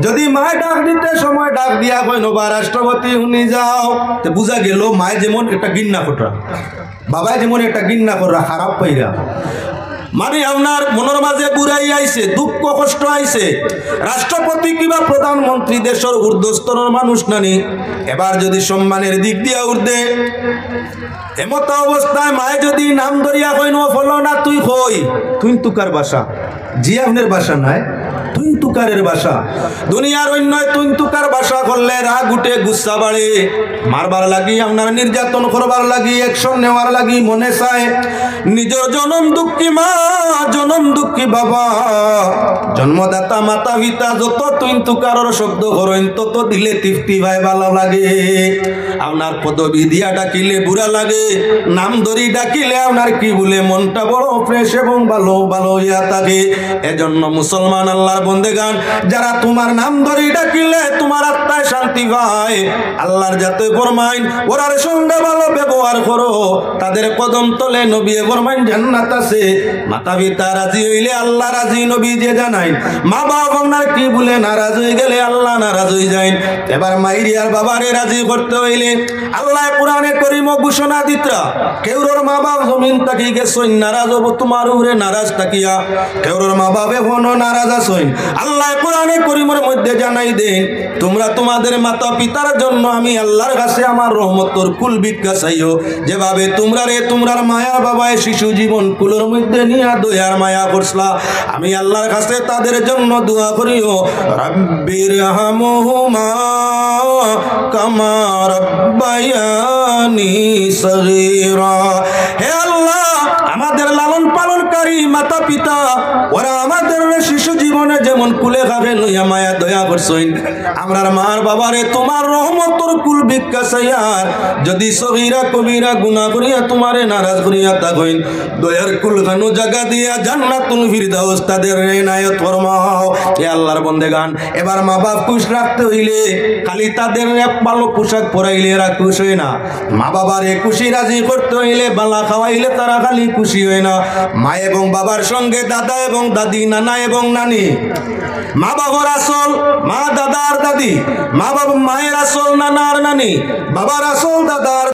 যদি মায় ডাক দিতে সময় ডাক দিয়া কইনো বা রাষ্ট্রপতি উনি যাও, তো বুঝা গেল মায় যেমন একটা গিন্না করা, বাবাই যেমন একটা গিন্না করা খারাপ পাইরা, মানে আপনার মনের মাঝে বুড়াই আইছে, দুঃখ কষ্ট আইছে। রাষ্ট্রপতি কিংবা প্রধানমন্ত্রী দেশের ঊর্ধ্বস্তরের মানুষ নানি, এবার যদি সম্মানের দিক দিয়া উর্ধে এমত অবস্থায় মায়ে যদি নাম ধরিয়া কইন ফলো না তুই কই, তুই তুকার বাসা, জি আপনার বাসা নাই, তুই তুকারের বাসা। দুনিয়ার অন্য তুই তুকার বাসা করলে রাগ উঠে, গুসা বাড়ে, মারবার লাগি, আপনার নির্যাতন করবার লাগি, অ্যাকশন নেওয়ার লাগি মনে চায়। নিজের জনম দুঃখী মা, জনম দুঃখী বাবা, জন্মদাতা মাতা পিতা যত তুই তুকারর শব্দ করেন তত দিলে তৃপ্তি ভাই ভালো লাগে। আপনার পদবি দিয়া ডাকিলে বুড়া লাগে, নাম ধরি ডাকিলে আপনার কি বলে মনটা বড় ফ্রেশ এবং ভালো ভালো ইয়া থাকে। এজন্য মুসলমান আল্লাহর বন্দেগান, যারা তোমার নাম ধরি ডাকিলে তোমার আত্মায় শান্তি পায়, আল্লাহর যাতে ফরমাইন ওরার সঙ্গে ভালো ব্যবহার করো, তাদের কদম তলে নবী ফরমাইন জান্নাত আছে। মাতা পিতা রাজি হইলে আল্লাহ রাজি, নবী যে জানাই। মা বাবা আপনার কি বলে নারাজ হয়ে গেলে আল্লাহ নারাজ হয়ে যায়। এবার মাইরি আর বাবারে রাজি করতে হইলে আল্লাহ কোরআনে করিম ঘোষণা দিতা, কেউর মা বাপ জমিন তাকি গেছইন নারাজ হবো তোমার উপরে নারাজ তাকিয়া, কেউর মা বাপ এখনো নারাজ আসইন। আল্লাহ কোরআনে করিমের মধ্যে জানাই দেন, তোমরা তোমাদের মাতা পিতার জন্য আমি আল্লাহর কাছে আমার রহমতর কুল ভিক্ষা চাইও, যেভাবে তোমরা রে তোমরার মায়া বাবায় শিশু জীবন কুলের মধ্যে নিয়া দয়ার মায়া করছলা, আমি আল্লাহর কাছে তাদের জন্য দোয়া করিও, রাব্বির হামহুমা কামা রাব্বায়ানি সগীরা। হে আল্লাহ, আমাদের লালন পালনকারী মাতা পিতা, ওরা আমাদের শিশু জীবনে যেমন কুলে খাবে লইয়া মায়া দয়া করছইন, আমরার মার বাবারে তোমার রহমতর কুল ভিক্ষা চাইয়ার, যদি সগীরা কবিরা গুনাহ করিয়া তোমারে নারাজ করিয়া তাকইন, দয়ার কুল খানো জায়গা দিয়া জান্নাতুল ফিরদাউস তাদের ইনায়াত ফরমাও। হে আল্লাহর বন্দেগান, এবার মা বাপ খুশ রাখতে হইলে খালি তাদের এক ভালো পোশাক পরাইলে এরা খুশ হয় না, মা বাবারে খুশি রাজি করতে হইলে বালা খাওয়াইলে তারা খালি খুশি হয় না। মা এবং বাবার সঙ্গে দাদা এবং দাদি, নানা এবং নানি, মা বাবার আসল মা, দাদা আর দাদি, মা বাবা মায়ের আসল নানা আর নানি, বাবার আসল দাদা আর